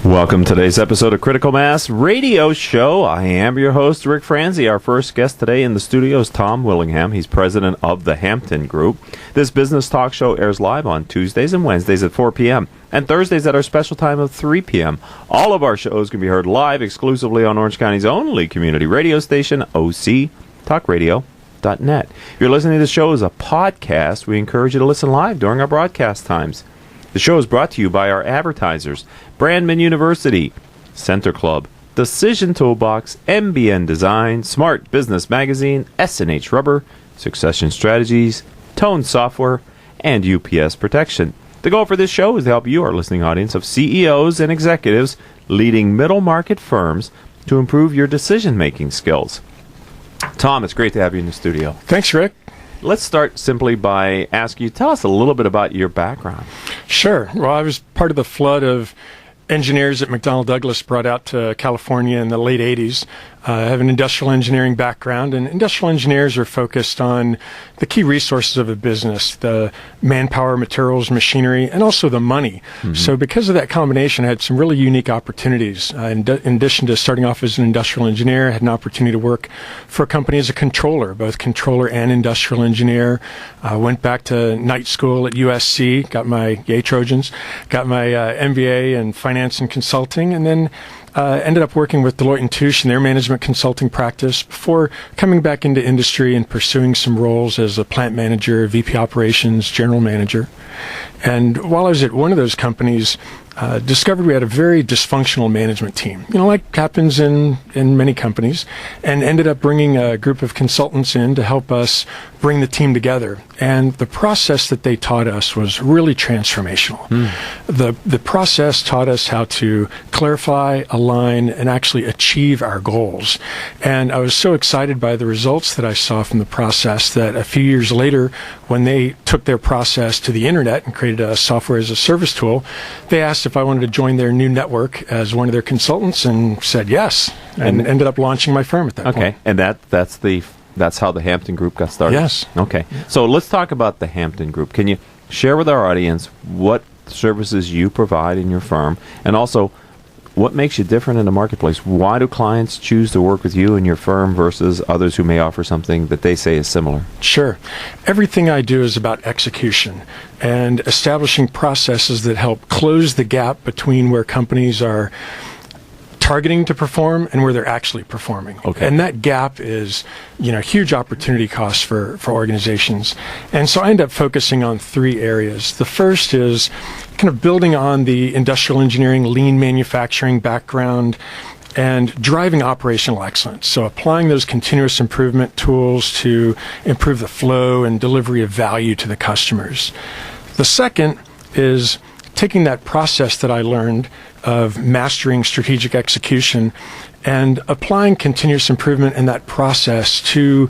Welcome to today's episode of Critical Mass Radio Show. I am your host, Rick Franzi. Our first guest today in the studio is Tom Willingham. He's president of the Hampton Group. This business talk show airs live on Tuesdays and Wednesdays at 4 p.m. and Thursdays at our special time of 3 p.m. All of our shows can be heard live exclusively on Orange County's only community radio station, octalkradio.net. If you're listening to the show as a podcast, we encourage you to listen live during our broadcast times. The show is brought to you by our advertisers, Brandman University, Center Club, Decision Toolbox, MBN Design, Smart Business Magazine, S&H Rubber, Succession Strategies, Tone Software, and UPS Protection. The goal for this show is to help you, our listening audience of CEOs and executives leading middle market firms, to improve your decision-making skills. Tom, it's great to have you in the studio. Thanks, Rick. Let's start simply by asking you, tell us a little bit about your background. Sure. Well, I was part of the flood of engineers that McDonnell Douglas brought out to California in the late 80s. I have an industrial engineering background, and industrial engineers are focused on the key resources of a business, the manpower, materials, machinery, and also the money. Mm-hmm. So because of that combination, I had some really unique opportunities. In addition to starting off as an industrial engineer, I had an opportunity to work for a company as a controller, both controller and industrial engineer. Went back to night school at USC, got my Yay Trojans, got my MBA in finance and consulting, and then ended up working with Deloitte & Touche in their management consulting practice before coming back into industry and pursuing some roles as a plant manager, VP operations, general manager. And while I was at one of those companies, discovered we had a very dysfunctional management team, like happens in many companies, and ended up bringing a group of consultants in to help us bring the team together. And the process that they taught us was really transformational. The process taught us how to clarify, align, and actually achieve our goals. And I was so excited by the results that I saw from the process that a few years later, when they took their process to the internet and created a software as a service tool, they asked if I wanted to join their new network as one of their consultants, and said yes, and ended up launching my firm at that point. Okay, and that's how the Hampton Group got started? Yes. Okay, so let's talk about the Hampton Group. Can you share with our audience what services you provide in your firm, and also what makes you different in the marketplace? Why do clients choose to work with you and your firm versus others who may offer something that they say is similar? Sure. Everything I do is about execution and establishing processes that help close the gap between where companies are targeting to perform and where they're actually performing. Okay. And that gap is, huge opportunity costs for organizations. And so I end up focusing on three areas. The first is kind of building on the industrial engineering, lean manufacturing background and driving operational excellence. So applying those continuous improvement tools to improve the flow and delivery of value to the customers. The second is taking that process that I learned of mastering strategic execution and applying continuous improvement in that process to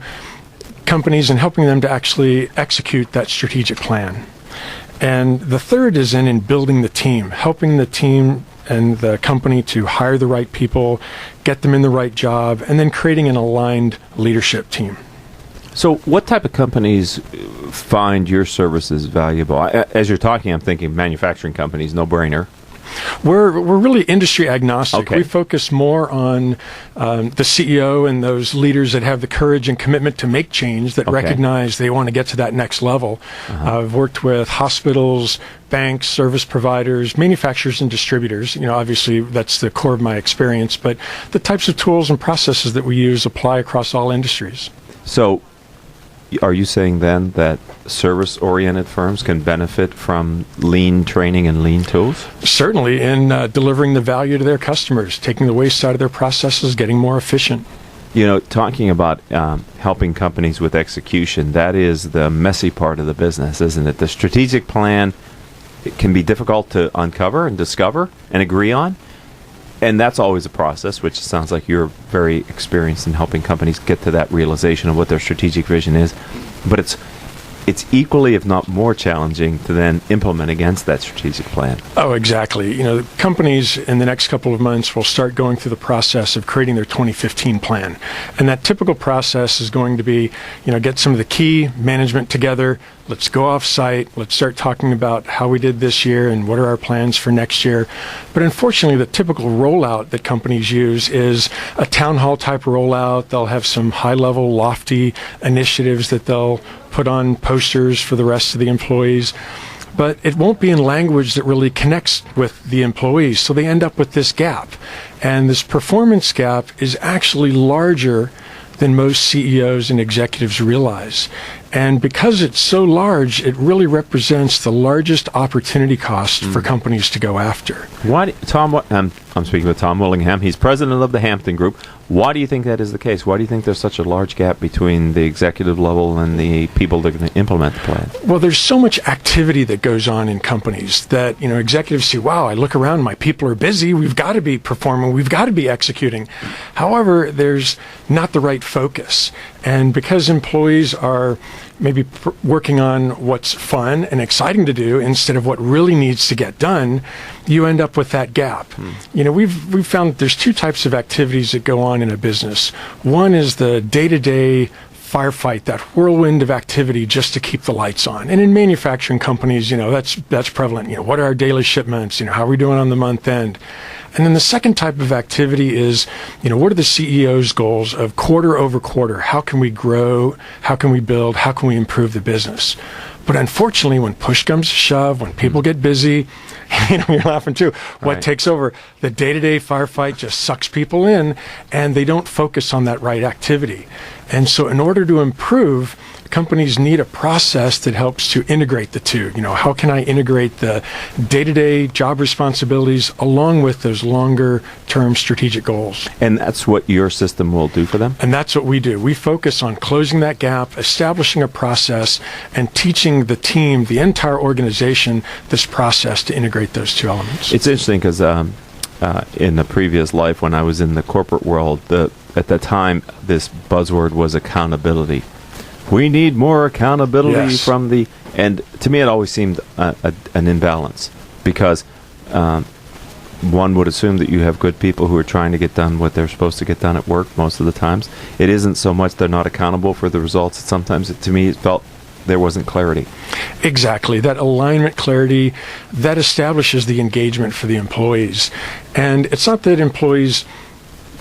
companies and helping them to actually execute that strategic plan. And the third is in building the team, helping the team and the company to hire the right people, get them in the right job, and then creating an aligned leadership team. So what type of companies find your services valuable? As you're talking, I'm thinking manufacturing companies, no-brainer. We're really industry agnostic. Okay. We focus more on the CEO and those leaders that have the courage and commitment to make change, that recognize they want to get to that next level. I've worked with hospitals, banks, service providers, manufacturers, and distributors. Obviously that's the core of my experience, but the types of tools and processes that we use apply across all industries. So are you saying then that service-oriented firms can benefit from lean training and lean tools? Certainly, in delivering the value to their customers, taking the waste out of their processes, getting more efficient. Talking about helping companies with execution, that is the messy part of the business, isn't it? The strategic plan, it can be difficult to uncover and discover and agree on. And that's always a process, which sounds like you're very experienced in helping companies get to that realization of what their strategic vision is. But it's it's equally, if not more challenging to then implement against that strategic plan. Oh, exactly. Companies in the next couple of months will start going through the process of creating their 2015 plan. And that typical process is going to be, get some of the key management together. Let's go off site. Let's start talking about how we did this year and what are our plans for next year. But unfortunately, the typical rollout that companies use is a town hall type rollout. They'll have some high level, lofty initiatives that they'll put on posters for the rest of the employees, but it won't be in language that really connects with the employees. So they end up with this gap. And this performance gap is actually larger than most CEOs and executives realize. And because it's so large, it really represents the largest opportunity cost for companies to go after. I'm speaking with Tom Willingham. He's president of the Hampton Group. Why do you think that is the case? Why do you think there's such a large gap between the executive level and the people that are going to implement the plan? Well, there's so much activity that goes on in companies that, executives see, wow, I look around, my people are busy, we've got to be performing, we've got to be executing. However, there's not the right focus. And because employees are maybe working on what's fun and exciting to do instead of what really needs to get done, you end up with that gap. We've found that there's two types of activities that go on in a business. One is the day-to-day firefight, that whirlwind of activity just to keep the lights on. And in manufacturing companies, that's prevalent. What are our daily shipments? How are we doing on the month end? And then the second type of activity is, what are the CEO's goals of quarter over quarter? How can we grow? How can we build? How can we improve the business? But unfortunately, when push comes to shove, when people get busy, you're laughing too, what takes over? The day-to-day firefight just sucks people in, and they don't focus on that right activity. And so in order to improve, companies need a process that helps to integrate the two. How can I integrate the day-to-day job responsibilities along with those longer-term strategic goals? And that's what your system will do for them? And that's what we do. We focus on closing that gap, establishing a process, and teaching the team, the entire organization, this process to integrate those two elements. It's interesting because in the previous life, when I was in the corporate world, at the time, this buzzword was accountability. We need more accountability from the... And to me, it always seemed an imbalance because one would assume that you have good people who are trying to get done what they're supposed to get done at work most of the times. It isn't so much they're not accountable for the results. Sometimes, to me, it felt there wasn't clarity. Exactly. That alignment, clarity, that establishes the engagement for the employees. And it's not that employees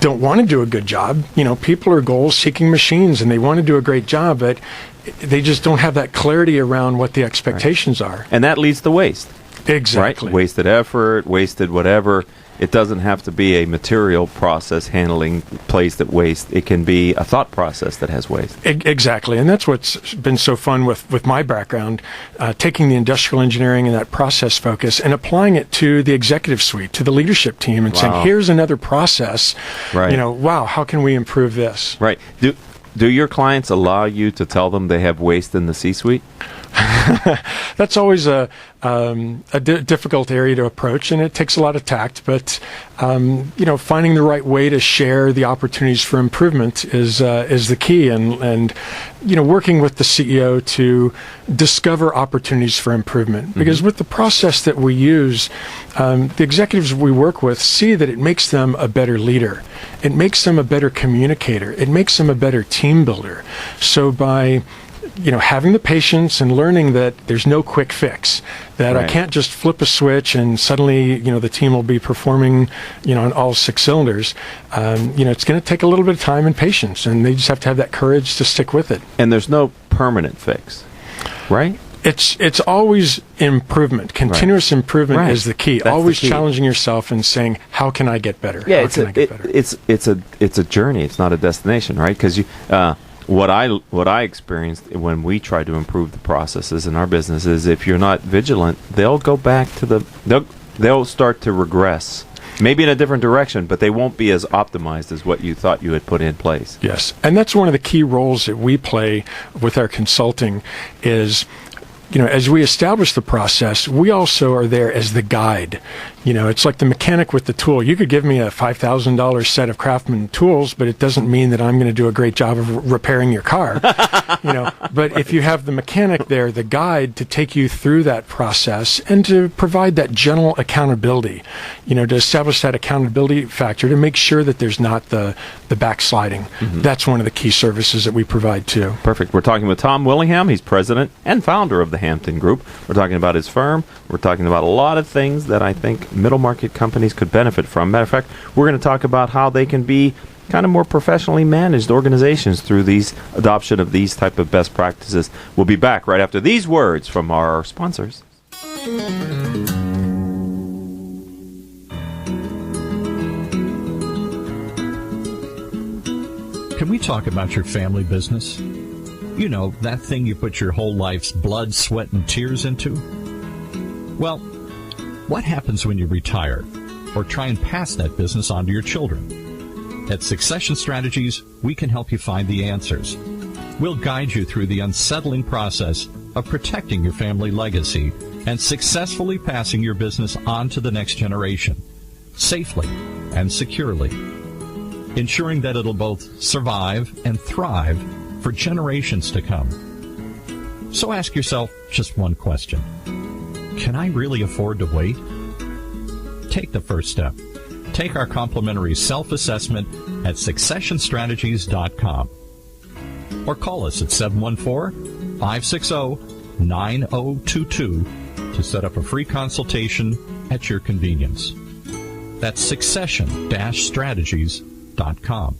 don't want to do a good job. People are goal-seeking machines, and they want to do a great job, but they just don't have that clarity around what the expectations are. And that leads to waste. Exactly. Right? Wasted effort, wasted whatever. It doesn't have to be a material process handling place that waste. It can be a thought process that has waste. Exactly. And that's what's been so fun with my background, taking the industrial engineering and that process focus and applying it to the executive suite, to the leadership team, and saying, here's another process. Right. Wow, how can we improve this? Right. Do your clients allow you to tell them they have waste in the C-suite? That's always a difficult area to approach, and it takes a lot of tact. But finding the right way to share the opportunities for improvement is the key, and working with the CEO to discover opportunities for improvement. Because with the process that we use, the executives we work with see that it makes them a better leader, it makes them a better communicator, it makes them a better team builder. So by having the patience and learning that there's no quick fix, that I can't just flip a switch and suddenly, the team will be performing, on all six cylinders. It's going to take a little bit of time and patience, and they just have to have that courage to stick with it. And there's no permanent fix, right? It's always improvement. Continuous improvement is the key. That's always the key. Challenging yourself and saying, how can I get better? Yeah, it's a journey. It's not a destination, right? Because what I experienced when we try to improve the processes in our business is if you're not vigilant, they'll go back to they'll start to regress, maybe in a different direction, but they won't be as optimized as what you thought you had put in place. Yes, and that's one of the key roles that we play with our consulting is, as we establish the process, we also are there as the guide. It's like the mechanic with the tool. You could give me a $5,000 set of Craftsman tools, but it doesn't mean that I'm going to do a great job of repairing your car. But if you have the mechanic there, the guide to take you through that process and to provide that general accountability, to establish that accountability factor to make sure that there's not the backsliding. That's one of the key services that we provide too. Perfect. We're talking with Tom Willingham. He's president and founder of the Hampton Group. We're talking about his firm. We're talking about a lot of things that I think middle market companies could benefit from. Matter of fact, we're going to talk about how they can be kind of more professionally managed organizations through these adoption of these type of best practices. We'll be back right after these words from our sponsors. Can we talk about your family business? That thing you put your whole life's blood, sweat, and tears into? Well, what happens when you retire or try and pass that business on to your children? At Succession Strategies, we can help you find the answers. We'll guide you through the unsettling process of protecting your family legacy and successfully passing your business on to the next generation, safely and securely, ensuring that it'll both survive and thrive for generations to come. So ask yourself just one question. Can I really afford to wait? Take the first step. Take our complimentary self-assessment at successionstrategies.com or call us at 714-560-9022 to set up a free consultation at your convenience. That's succession-strategies.com.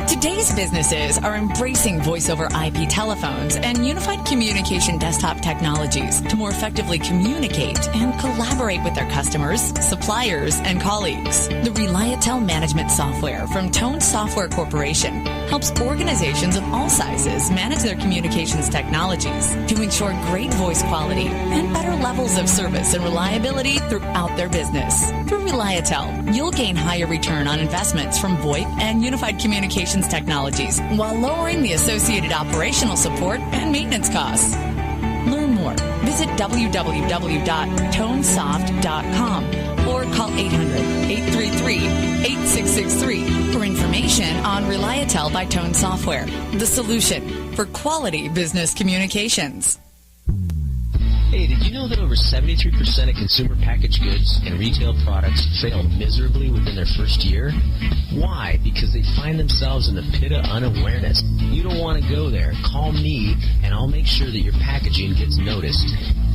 Today's businesses are embracing voice-over IP telephones and unified communication desktop technologies to more effectively communicate and collaborate with their customers, suppliers, and colleagues. The Reliatel management software from Tone Software Corporation helps organizations of all sizes manage their communications technologies to ensure great voice quality and better levels of service and reliability throughout their business. Through Reliatel, you'll gain higher return on investments from VoIP and unified communications technologies while lowering the associated operational support and maintenance costs. Learn more. Visit www.tonesoft.com or call 800-833-8663 for information on Reliatel by Tone Software, the solution for quality business communications. Hey, did you know that over 73% of consumer packaged goods and retail products fail miserably within their first year? Why? Because they find themselves in the pit of unawareness. You don't want to go there. Call me, and I'll make sure that your packaging gets noticed.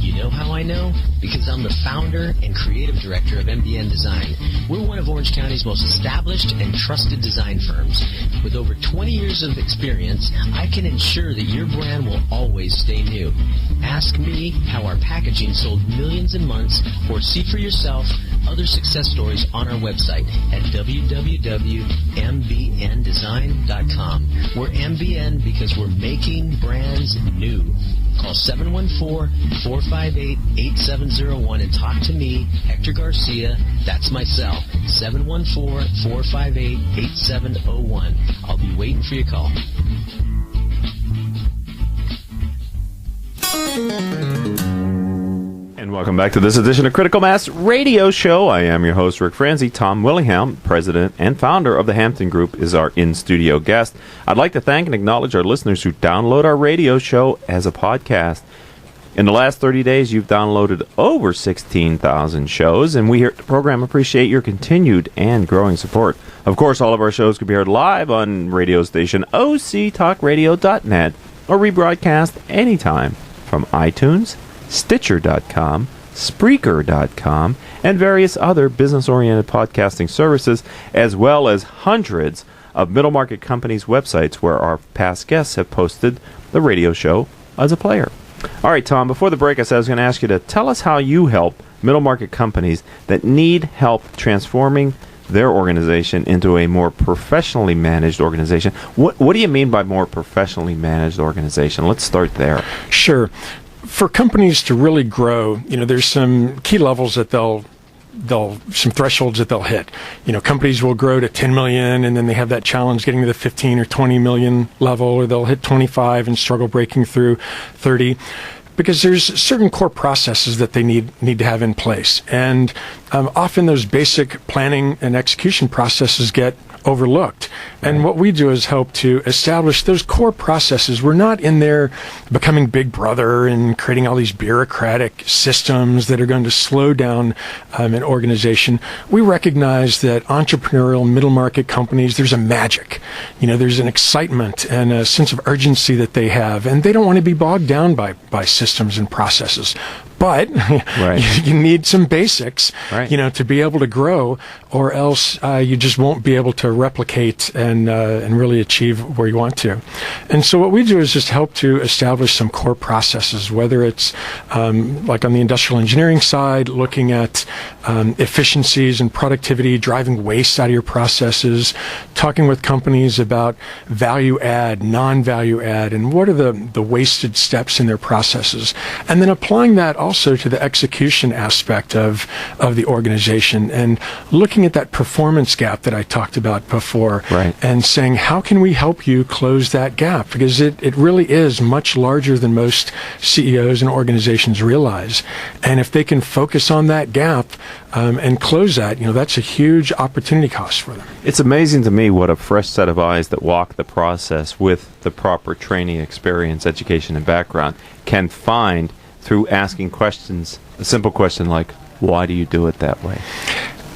You know how I know? Because I'm the founder and creative director of MBN Design. We're one of Orange County's most established and trusted design firms. With over 20 years of experience, I can ensure that your brand will always stay new. Ask me how our packaging sold millions in months, or see for yourself other success stories on our website at www.mbndesign.com. We're MBN because we're making brands new. Call 714-458-8701 and talk to me, Hector Garcia. That's my cell, 714-458-8701. I'll be waiting for your call. And welcome back to this edition of Critical Mass Radio Show. I am your host, Rick Franzi. Tom Willingham, president and founder of the Hampton Group, is our in-studio guest. I'd like to thank and acknowledge our listeners who download our radio show as a podcast. In the last 30 days, you've downloaded over 16,000 shows, and we here at the program appreciate your continued and growing support. Of course, all of our shows can be heard live on radio station octalkradio.net or rebroadcast anytime from iTunes, Stitcher.com, Spreaker.com, and various other business-oriented podcasting services, as well as hundreds of middle market companies' websites where our past guests have posted the radio show as a player. All right, Tom, before the break, I said I was going to ask you to tell us how you help middle market companies that need help transforming their organization into a more professionally managed organization. What do you mean by more professionally managed organization? Let's start there. Sure. For companies to really grow, there's some key levels that some thresholds that they'll hit. Companies will grow to 10 million and then they have that challenge getting to the 15 or 20 million level, or they'll hit 25 and struggle breaking through 30. because there's certain core processes that they need to have in place. And often those basic planning and execution processes get overlooked. And what we do is help to establish those core processes. We're not in there becoming Big Brother and creating all these bureaucratic systems that are going to slow down an organization. We recognize that entrepreneurial middle market companies, there's a magic. There's an excitement and a sense of urgency that they have, and they don't want to be bogged down by systems and processes. But you need some basics, to be able to grow, or else you just won't be able to replicate and really achieve where you want to. And so what we do is just help to establish some core processes, whether it's like on the industrial engineering side, looking at efficiencies and productivity, driving waste out of your processes, talking with companies about value add, non-value add, and what are the wasted steps in their processes, and then applying that also to the execution aspect of the organization, and looking at that performance gap that I talked about before, and saying, how can we help you close that gap? Because it really is much larger than most CEOs and organizations realize. And if they can focus on that gap and close that, that's a huge opportunity cost for them. It's amazing to me what a fresh set of eyes that walk the process with the proper training, experience, education, and background can find through asking questions, a simple question like, why do you do it that way?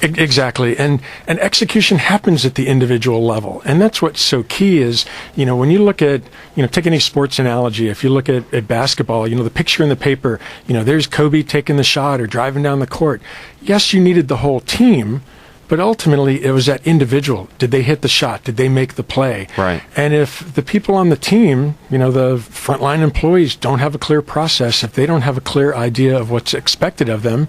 Exactly. And execution happens at the individual level. And that's what's so key is, when you look at, take any sports analogy, if you look at basketball, the picture in the paper, there's Kobe taking the shot or driving down the court. Yes, you needed the whole team, but ultimately it was that individual. Did they hit the shot? Did they make the play? Right. And if the people on the team, the frontline employees don't have a clear process, if they don't have a clear idea of what's expected of them,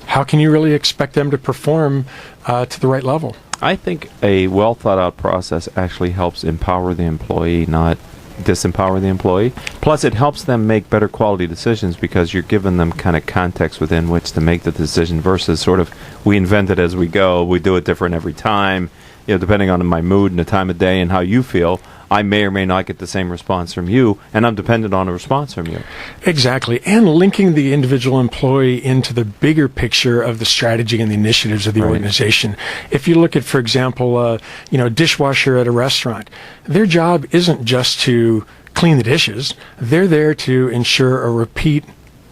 how can you really expect them to perform to the right level? I think a well thought out process actually helps empower the employee, not disempower the employee. Plus, it helps them make better quality decisions because you're giving them kind of context within which to make the decision versus sort of we invent it as we go. We do it different every time. Depending on my mood and the time of day and how you feel, I may or may not get the same response from you, and I'm dependent on a response from you. Exactly. And linking the individual employee into the bigger picture of the strategy and the initiatives of the organization. If you look at, for example, a dishwasher at a restaurant, their job isn't just to clean the dishes. They're there to ensure a repeat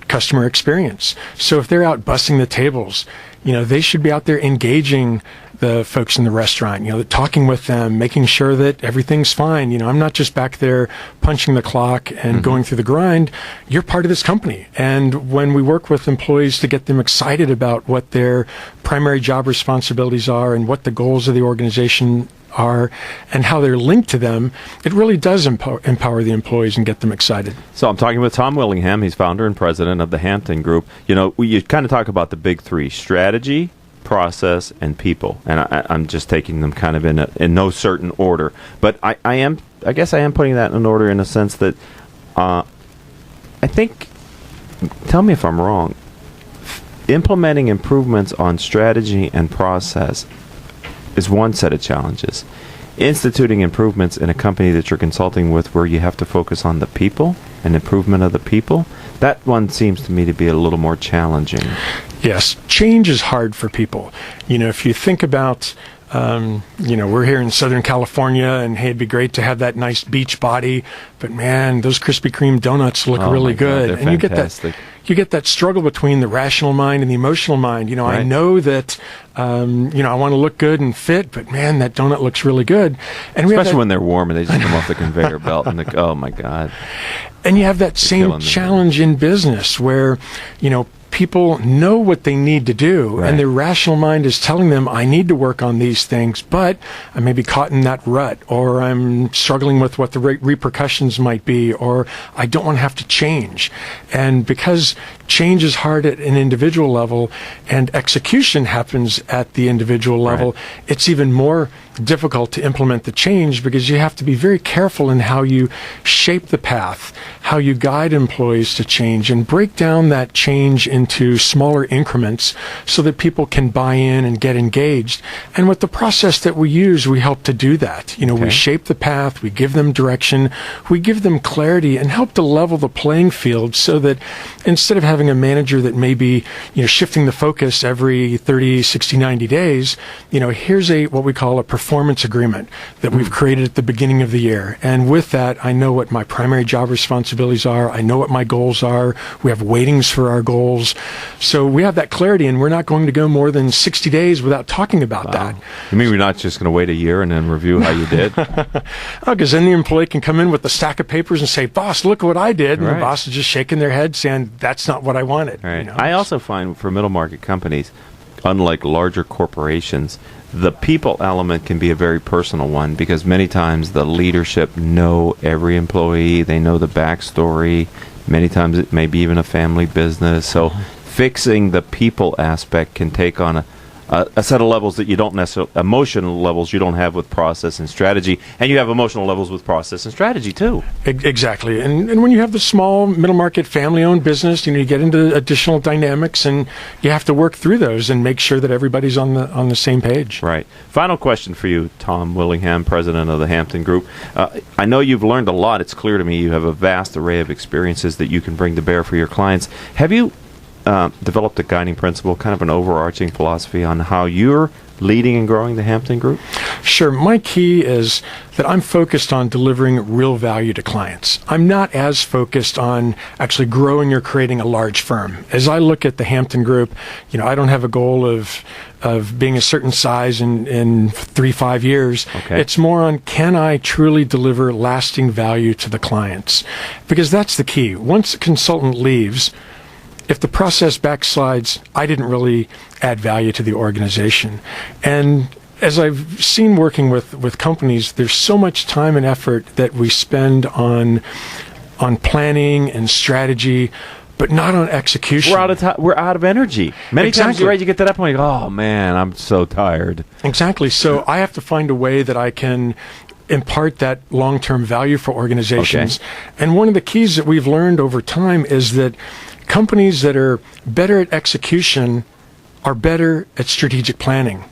customer experience. So if they're out bussing the tables, they should be out there engaging the folks in the restaurant, talking with them, making sure that everything's fine. I'm not just back there punching the clock and going through the grind. You're part of this company. And when we work with employees to get them excited about what their primary job responsibilities are and what the goals of the organization are and how they're linked to them, it really does empower the employees and get them excited. So I'm talking with Tom Willingham. He's founder and president of the Hampton Group. You kind of talk about the big three: strategy, process, and people. And I'm just taking them kind of in no certain order. But I guess I am putting that in order in a sense that I think, tell me if I'm wrong, implementing improvements on strategy and process is one set of challenges. Instituting improvements in a company that you're consulting with where you have to focus on the people and improvement of the people, that one seems to me to be a little more challenging. Yes, change is hard for people. If you think about, we're here in Southern California, and hey, it'd be great to have that nice beach body, but man, those Krispy Kreme donuts look really good. God, and fantastic. you get that struggle between the rational mind and the emotional mind. I know that, I want to look good and fit, but man, that donut looks really good. And especially when they're warm and they just come off the conveyor belt and oh my God. And you have that same challenge in business where, people know what they need to do, and their rational mind is telling them, I need to work on these things, but I may be caught in that rut, or I'm struggling with what the repercussions might be, or I don't want to have to change. And because change is hard at an individual level and execution happens at the individual level, it's even more difficult to implement the change because you have to be very careful in how you shape the path, how you guide employees to change and break down that change into smaller increments so that people can buy in and get engaged. And with the process that we use, we help to do that. We shape the path, we give them direction, we give them clarity and help to level the playing field so that instead of having a manager that may be, shifting the focus every 30, 60, 90 days, here's what we call a performance agreement that we've created at the beginning of the year. And with that, I know what my primary job responsibilities are. I know what my goals are. We have weightings for our goals. So we have that clarity, and we're not going to go more than 60 days without talking about that. You mean we're not just going to wait a year and then review how you did? Because then the employee can come in with a stack of papers and say, boss, look what I did. And the boss is just shaking their head saying, that's not what I wanted. Right. I also find for middle market companies, unlike larger corporations, the people element can be a very personal one because many times the leadership know every employee. They know the backstory. Many times it may be even a family business. So fixing the people aspect can take on a set of levels that you don't necessarily, emotional levels you don't have with process and strategy, and you have emotional levels with process and strategy too. Exactly. And when you have the small middle market family-owned business, you get into additional dynamics, and you have to work through those and make sure that everybody's on the same page. Right. Final question for you, Tom Willingham, president of the Hampton Group. I know you've learned a lot. It's clear to me you have a vast array of experiences that you can bring to bear for your clients. Have you developed a guiding principle, kind of an overarching philosophy on how you're leading and growing the Hampton Group? Sure. My key is that I'm focused on delivering real value to clients. I'm not as focused on actually growing or creating a large firm. As I look at the Hampton Group, I don't have a goal of being a certain size in 3-5 years. Okay. It's more on, can I truly deliver lasting value to the clients? Because that's the key. Once a consultant leaves, if the process backslides, I didn't really add value to the organization. And as I've seen working with companies, there's so much time and effort that we spend on planning and strategy, but not on execution. We're out of energy. Many times you get to that point, you go, oh man, I'm so tired. Exactly. So I have to find a way that I can impart that long-term value for organizations. Okay. And one of the keys that we've learned over time is that companies that are better at execution are better at strategic planning.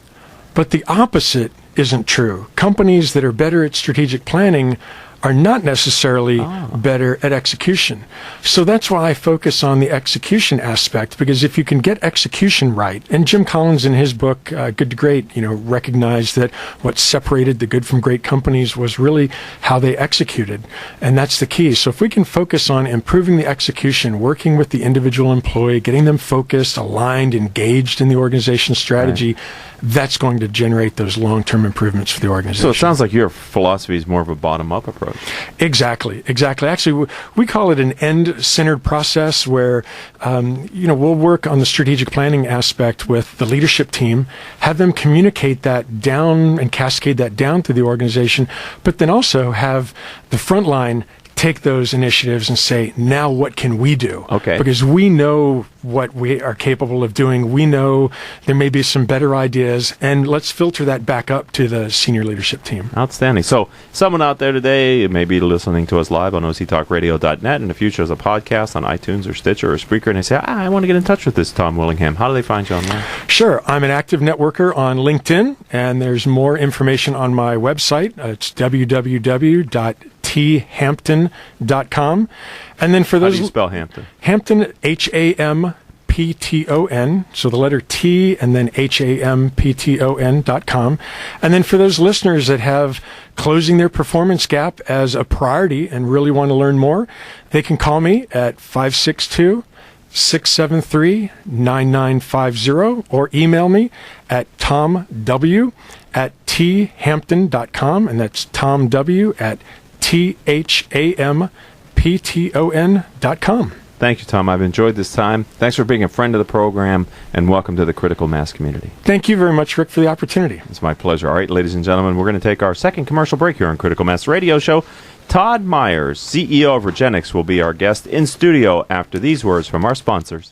But the opposite isn't true. Companies that are better at strategic planning are not necessarily better at execution. So that's why I focus on the execution aspect, because if you can get execution right, and Jim Collins in his book, Good to Great, recognized that what separated the good from great companies was really how they executed. And that's the key. So if we can focus on improving the execution, working with the individual employee, getting them focused, aligned, engaged in the organization's strategy, that's going to generate those long-term improvements for the organization. So it sounds like your philosophy is more of a bottom-up approach. Exactly. Actually, we call it an end-centered process where, we'll work on the strategic planning aspect with the leadership team, have them communicate that down and cascade that down through the organization, but then also have the front line take those initiatives and say, now what can we do? Okay. Because we know what we are capable of doing. We know there may be some better ideas, and let's filter that back up to the senior leadership team. Outstanding. So someone out there today may be listening to us live on octalkradio.net, in the future as a podcast on iTunes or Stitcher or Spreaker, and they say, I want to get in touch with this Tom Willingham. How do they find you online? Sure. I'm an active networker on LinkedIn, and there's more information on my website. It's www.thampton.com. And then for those, how do you spell Hampton? Hampton, Hampton, so the letter T and then Hampton.com. And then for those listeners that have closing their performance gap as a priority and really want to learn more, they can call me at 562-673-9950 or email me at tomw@thampton.com, and that's tomw@thampton.com. Thank you, Tom. I've enjoyed this time. Thanks for being a friend of the program, and welcome to the Critical Mass community. Thank you very much, Rick, for the opportunity. It's my pleasure. All right, ladies and gentlemen, we're going to take our second commercial break here on Critical Mass Radio Show. Todd Myers, CEO of Regenix, will be our guest in studio after these words from our sponsors.